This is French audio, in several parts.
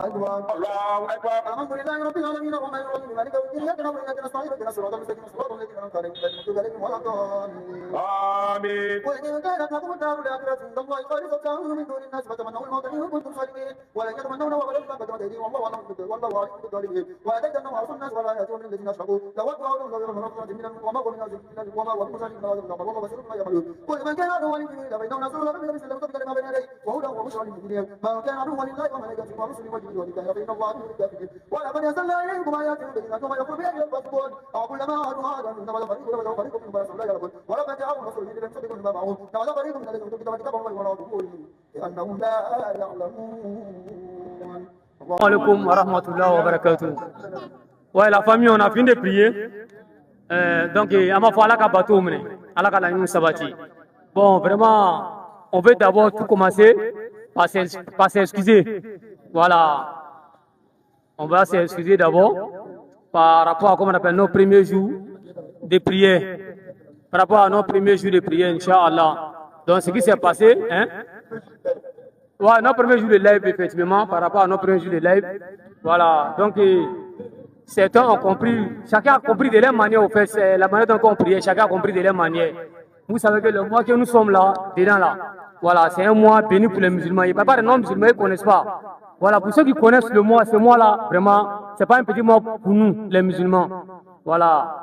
الله أكبر الحمد لله رب العالمين الرحمن الرحيم مالك يوم الدين إياك نعبد وإياك نستعين اهدنا الصراط المستقيم صراط الذين أنعمت عليهم غير المغضوب عليهم ولا الضالين آمين قل إن كانت لكم الدار الآخرة عند الله خالصة من دون الناس فتمنوا الموت إن كنتم صادقين ولن يتمنونه أبدا قدمت أيديهم والله عليم بالظالمين وأتيت أنهم أرسلوا الناس ولا يأتون من الذين أشركوا لو أدعوا لهم غير مغفرة منهم وما قل من أجل وما وهم صادقين والله بصير بما يعملون قل من كان عدوا لجبريل فإنه نزل له من مثل الكتب ما بين يديه وهدى وبشرى للمؤمنين من كان عدوا لله وملائكته ورسله والجبريل والميكائيل فإن الله عدو للكافرين ولقد أنزلنا إليكم آيات بينات وما يكفر بها إلا الفاسقون أو كلما عادوا عادا نبذ فريق منهم فأسروا لا يعلمون ولقد جاءهم رسول من يصدق ما معهم نبذ فريق من الذين أوتوا الكتاب كتابهم وراء ظهورهم لأنهم لا يعلمون. Alaikum wa rahmatullahi wa barakatuh. Ouais, la famille, on a fini de prier. Donc, à ma foi, Allah ka la sabati. Bon, vraiment, on veut d'abord tout commencer par s'excuser. Voilà. On va s'excuser d'abord par rapport à, comment on appelle, nos premiers jours de prière. Par rapport à nos premiers jours de prière, Inch'Allah. Donc, ce qui s'est passé, hein? Ouais, nos premiers jours de live, effectivement, par rapport à nos premiers jours de live. Voilà. Donc, certains ont compris, chacun a compris de leur manière, au fait, c'est la manière dont on priait, chacun a compris de leur manière. Vous savez que le mois que nous sommes là, dedans là, voilà, c'est un mois béni pour les musulmans. Il n'y a pas de non-musulmans, ils ne connaissent pas. Voilà, pour ceux qui connaissent le mois, ce mois-là, vraiment, c'est pas un petit mois pour nous, les musulmans. Voilà.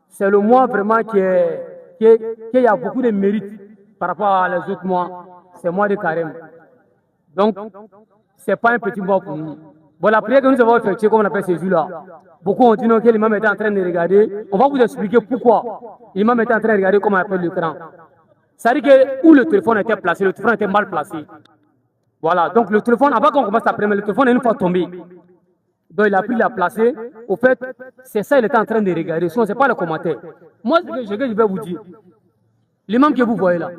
C'est le mois vraiment qui a beaucoup de mérite par rapport à les autres mois. C'est le mois de carême. Donc, c'est pas un petit mois pour nous. Bon, la prière que nous avons effectuée, comme on appelle ces jours-là, beaucoup ont dit non, que l'imam était en train de regarder. On va vous expliquer pourquoi l'imam était en train de regarder comment on appelle l'écran. Ça veut dire que où le téléphone était placé, le téléphone était mal placé. Voilà, donc le téléphone, avant qu'on commence à prier, le téléphone est une fois tombé. Donc il a pris la placer. Au fait, c'est ça, il était en train de regarder. Sinon, ce n'est pas le commentaire. Moi, ce que je vais vous dire, l'imam que vous voyez là,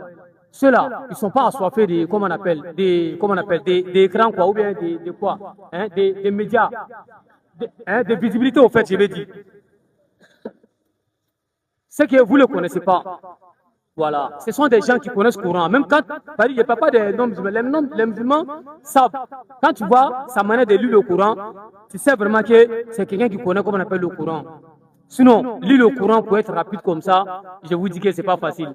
ceux-là, ils ne sont pas assoiffés de, comment on appelle, des écrans, quoi, ou bien de quoi, hein, des médias, de visibilité, au fait, je vais dire. C'est que vous ne le connaissez pas. Voilà, ce sont des gens qui connaissent le Coran. Même quand, il n'y a pas de non-musulmans, les musulmans savent. Quand tu vois sa manière de lire le Coran, tu sais vraiment que c'est quelqu'un qui connaît comment on appelle le Coran. Sinon, lire le Coran pour être rapide comme ça, je vous dis que ce n'est pas facile.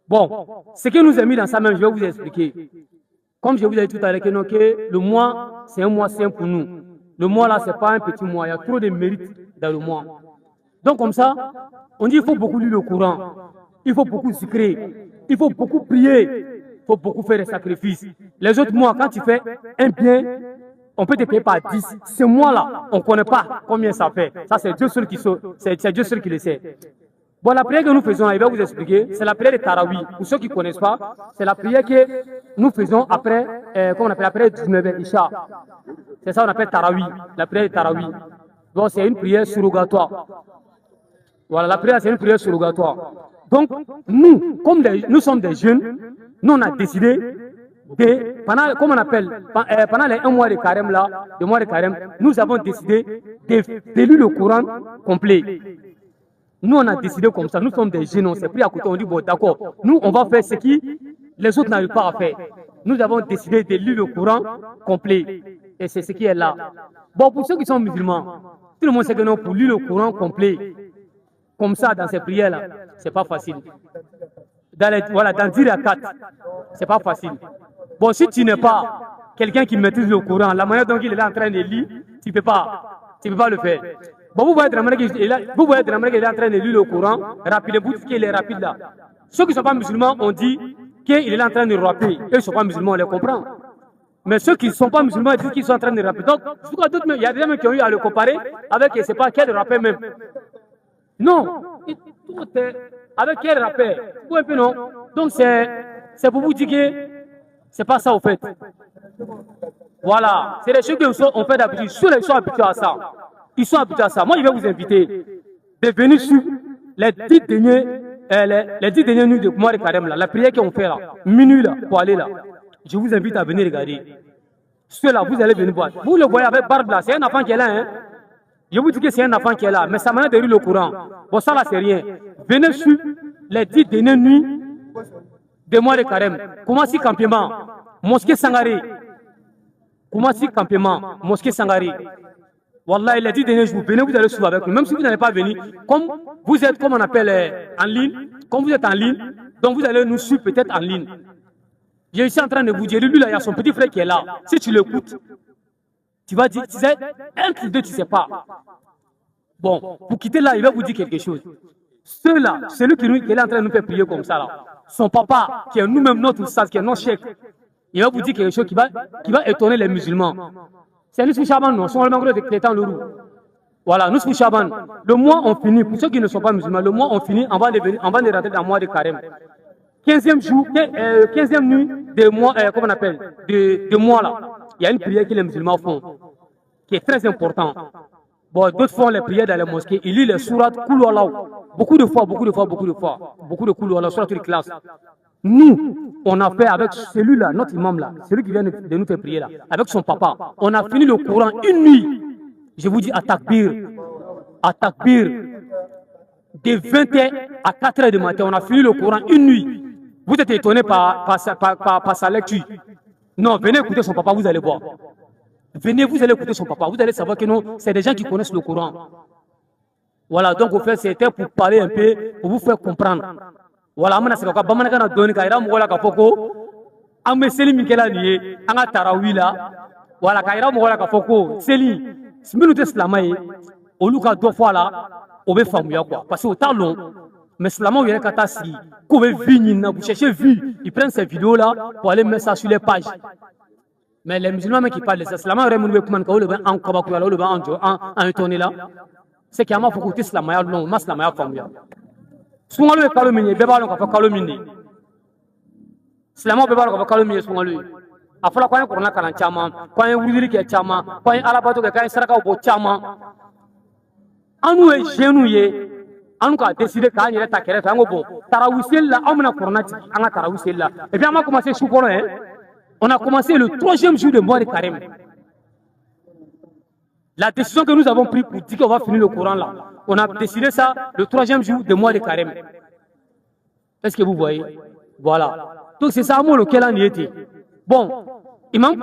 Bon, ce qui nous a mis dans ça même, je vais vous expliquer. Comme je vous ai dit tout à l'heure, que le mois, c'est un mois saint pour nous. Le mois là, ce n'est pas un petit mois, il y a trop de mérite dans le mois. Donc comme ça, on dit qu'il faut beaucoup lire le Coran. Il faut beaucoup zikrer, il faut beaucoup prier, il faut beaucoup faire des sacrifices. Les autres mois, quand tu fais un bien, on peut te payer par 10. Ce mois-là, on ne connaît pas combien ça fait. Ça, c'est Dieu seul qui le sait. Bon, la prière que nous faisons, il va vous expliquer, c'est la prière de Tarawi. Pour ceux qui ne connaissent pas, c'est la prière que nous faisons après, comment on appelle, après 19 Isha. C'est ça qu'on appelle Tarawi, la prière de Tarawi. Donc, c'est une prière surrogatoire. Voilà, la prière, c'est une prière surrogatoire. Donc, nous, comme nous sommes des jeunes, nous, on a décidé de, pendant les 1 mois de carême là, nous avons décidé de lire le Coran complet. Nous, on a décidé comme ça, nous sommes des jeunes, on s'est pris à côté, on dit, bon, d'accord, nous, on va faire ce qui les autres n'arrivent pas à faire. Nous avons décidé de lire le Coran complet. Et c'est ce qui est là. Bon, pour ceux qui sont musulmans, tout le monde sait que non, pour lire le Coran complet, comme ça, dans ces prières-là, c'est pas facile. Dans 10 rakats, c'est pas facile. Bon, si tu n'es pas quelqu'un qui maîtrise le Coran, la manière dont il est en train de lire, tu ne peux pas le faire. Bon, vous voyez de la manière qu'il est en train de lire le Coran, rapidement, vous dites qu'il est rapide là. Ceux qui ne sont pas musulmans ont dit qu'il est en train de rapper. Eux, ils ne sont pas musulmans, on les comprend. Mais ceux qui ne sont pas musulmans disent qu'ils sont en train de rapper. Donc, il y a des gens qui ont eu à le comparer avec, je ne sais pas quel rappeur même. Non, avec quel rappel? Un peu non. Donc c'est pour vous dire que c'est pas ça au fait. Voilà, c'est des choses qu'on fait d'habitude. Ceux qui sont habitués à ça, ils sont habitués à ça. Moi, je vais vous inviter de venir sur les 10 dernières nuits de mois de carême là, la prière qu'on fait là, minuit là, pour aller là. Je vous invite à venir regarder. Ceux-là, vous allez venir voir. Vous le voyez avec barbe là, c'est un enfant qui est là, hein. Je vous dis que c'est un enfant qui est là, mais sa manière de lire le Coran, bon ça là c'est rien. Venez sur les 10 dernières nuits des mois de carême. Commencez campement, mosquée Sangaré. Koumassi campement, mosquée Sangari. Wallah, il a dit dernier jour, venez, vous allez suivre avec nous. Même si vous n'allez pas venir, comme vous êtes, comme on appelle en ligne, comme vous êtes en ligne, donc vous allez nous suivre peut-être en ligne. Je suis en train de vous dire, lui là, il y a son petit frère qui est là. Si tu l'écoutes, tu vas dire, tu sais, un ou deux, tu ne sais pas. Bon, pour quitter là, il va vous dire quelque chose. Celui-là, celui qui est en train de nous faire prier comme ça là, son papa, qui est nous-mêmes notre sage, qui est notre chef, il va vous dire quelque chose qui va étonner les musulmans. C'est nous Chaban, non, sont le décrétant le roux. Voilà, nous Chaban. Le mois on finit, pour ceux qui ne sont pas musulmans, le mois on finit, on va les rentrer dans le mois de carême. 15e jour, 15e nuit de mois, comment on appelle, de mois là. Il y a une prière que les musulmans font, qui est très importante. Bon, d'autres font les prières dans les mosquées, ils lisent les sourates Kouloualaou. Beaucoup de fois. Beaucoup de Kouloualaou, sourates de classe. Nous, on a fait avec celui-là, notre imam là, celui qui vient de nous faire prier là, avec son papa, on a fini le Coran une nuit. Je vous dis à Takbir, de 20h à 4h du matin, on a fini le Coran une nuit. Vous êtes étonné par sa lecture. Non, venez écouter son papa, vous allez voir. Venez, vous allez écouter son papa, vous allez savoir que non, c'est des gens qui connaissent le Coran. Voilà, donc au fait, c'était pour parler un peu, pour vous faire comprendre. Voilà, amana sika ka bamana kana doni ka ira mo wala ka foko ambe seli min kela liye anga tarawila wala ka ira mo wala ka foko seli sminu te islamay oluka do fois là o be famuya quoi parce que au temps long mais islamay yere kata si ko be vie na vous cherchez vie ils prennent ces vidéos là pour aller mettre ça sur les pages mais les musulmans qui parlent de ça islamay yere mun be kuma ka o le ba an kaba ko le ba an jo an étonné là c'est qu'il y a ma foko islamay non ma islamay famuya Sungalo est calomnié, Bébalo n'a pas calomnié. Slamo Bébalo n'a pas calomnié, Sungalo. A fois quand on a un chama, quand on a un chama, quand on a arabato, quand on a saraka au chama. En nous est genouillé, en nous a décidé quand il est à Kéré, en bon, Tarawisel là, on a coronati, on a Tarawisel là. Et bien on a commencé Choukoro, on a commencé le 3e jour de mois de carême. La décision que nous avons prise pour dire qu'on va finir le Coran là, on a décidé ça le 3e jour du mois de carême. Est-ce que vous voyez? Voilà. Donc c'est ça, moi, lequel on y était. Bon, il manque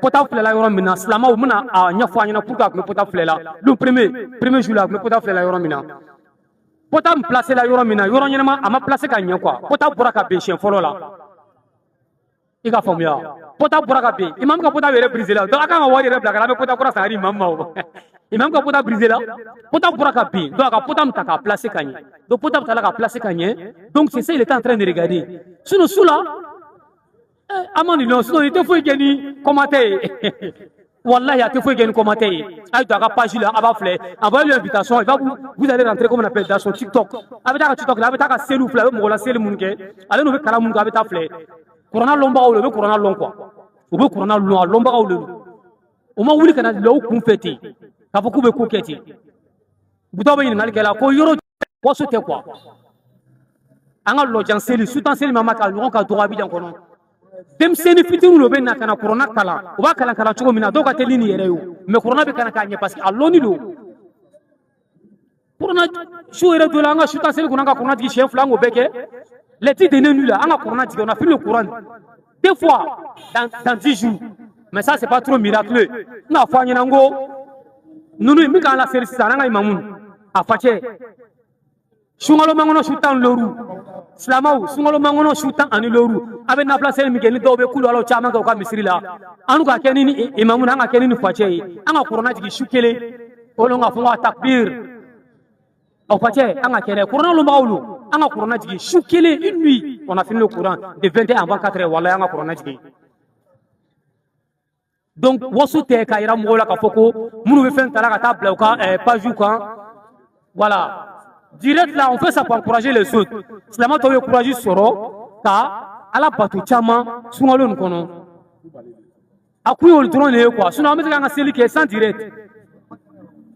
potaf là, il y aura maintenant. Slama ou mena a nyafwa nyana pour que potaf là. Le premier jour là, potaf là, il y aura maintenant. Potaf placé là, il y aura maintenant. Il y aura nyama a ma placé quand il quoi. Potaf pour ka péché follow là. Il a formé. Potaf pour ka péché. Imam ka potaf est brisé là. Donc quand on voit les blagues là, potaf pour ça arrive maman. Imam ka potaf brisé là. Potaf pour ka péché. Donc ka potaf ta placé quand il. Donc potaf ta la placé quand il. Donc c'est ça il est en train de regarder. Sinon sous là. Amani non, sinon il te faut gagner commenter. Wallah, il te faut gagner commenter. Aïe, tu as la page là, envoyez l'invitation, vous allez rentrer comme on appelle dans son TikTok. Avec ta TikTok là, avec ta cellule fleur, mon la cellule munke. Allez nous faire kalamunga avec ta fleur. Corona lomba ou le corona long quoi. Ou le corona long, lomba ou le. Au moins oui kana lo kumfeti. Ka beaucoup be koketi. Buto be ngal kala ko yoro ko sote quoi. Anga lo janseli, soutan seli mama ka lo ka droit bi dan kono. Dem seni fitiru lo be na kana corona kala o ba kala kala chogo mina do ka telini yere yo mais corona be kana kanye parce que alloni do corona shu ere do la nga shuta seli kuna nga corona di chef lango beke les ti de nenu là anga corona di on a fait le courant deux fois dans 10 jours mais ça c'est pas trop miraculeux na fa nyana ngo nunu mi kan la seli sa nga imamun afache shungalo mangono shutan loru Slamau, sungalo mangono shutan ani loru. Abe na place mi geni dobe kulu alo chama ka misri la. Anu ka kenini imamu anga kenini fache. Anga corona tigi shukele. Olonga funga takbir. Au fache anga kene corona lo maulu. Anga corona tigi shukele une nuit. On a fini le Coran de 21 avant 4 heures wala anga corona tigi. Donc wasu te ka ira mola ka foko munu be fen tala ka tabla ka page kan. Voilà. Direct là, on fait ça pour encourager les autres. C'est la matière encourager soro, ta, à la bateau chama, souvent kono. À quoi on le tourne quoi? Sinon, on met un cellule qui est sans direct.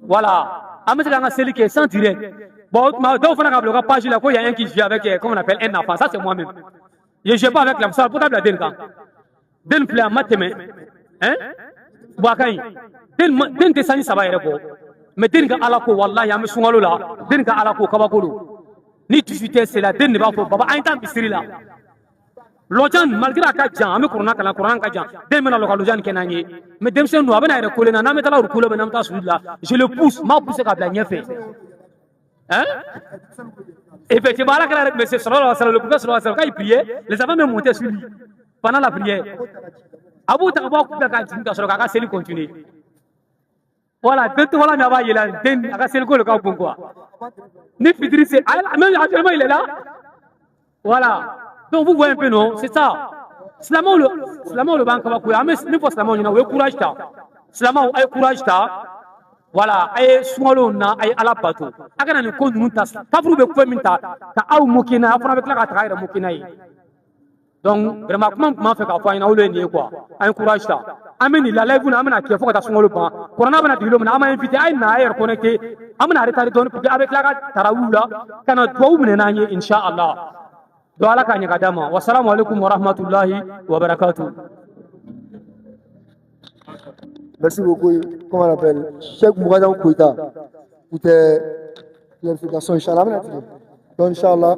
Voilà. On met un cellule qui est sans direct. Bon, donc on a la page là, il y a un qui vit avec, comment on appelle, un enfant. Ça, c'est moi-même. Je ne joue pas avec la salle potable à Denka. Den plaît à mateme. Hein? Boakai. Den desani ça va y répondre. Mais denga alako wallahi ya musungalo la denga alako kabakolo ni 18 c'est la den ba fo baba ay tam bisiri la Lojan malgré a ka jan an bɛ kuranna kalan kuran ka jan den bɛna lɔ ka lojan kɛ n'an ye mais denmisɛnnin don a bɛna yɛrɛ kole na n'an bɛ taa rukule bɛ n'an bɛ taa sujudi la je le pousse m'a poussé ka bila ɲɛfɛ hein effectivement ala kɛra mais c'est sallallahu alaihi wa sallam le prophète sallallahu alaihi wa sallam quand il priait les enfants même montaient sur lui pendant la prière a b'u ta ka bɔ bɛɛ ka jigin ka sɔrɔ k'a ka seli continuer voilà den tɔgɔla min a b'a yɛlɛ den a ka seliko le ka bon quoi ni fitiri se même actuellement il est là voilà. Donc vous voyez un peu, non? C'est ça. Silamɛw le b'an kabako ye an bɛ min fɔ silamɛw ɲɛna o ye courage ta silamɛw a ye courage ta voilà a ye sunkalo na a ye ala bato a kana nin ko ninnu ta kafuru bɛ fɛn min ta ka aw moquer n'a ye aw fana bɛ tila ka taga a yɛrɛ moquer n'a ye donc vraiment kuma min tun b'a fɛ k'a fɔ an ɲɛna olu ye nin ye quoi an ye courage ta an bɛ nin la live na an bɛna kɛ fo ka taa sunkalo ban kuranna bɛna digi don min na an m'a invité a ye na a ye yɛrɛ connecté an bɛna retardé dɔɔni pour que a bɛ tila ka tarawiw la ka na duwawu minɛ n'an ye inchallah. Doala ka ɲaga d'a ma wassalamu alaikum wa rahmatullahi wa barakatuh. Merci beaucoup. Comment on appelle Cheikh Mourad Koïta pour tes clarifications, Inch'Allah. Donc, Inch'Allah.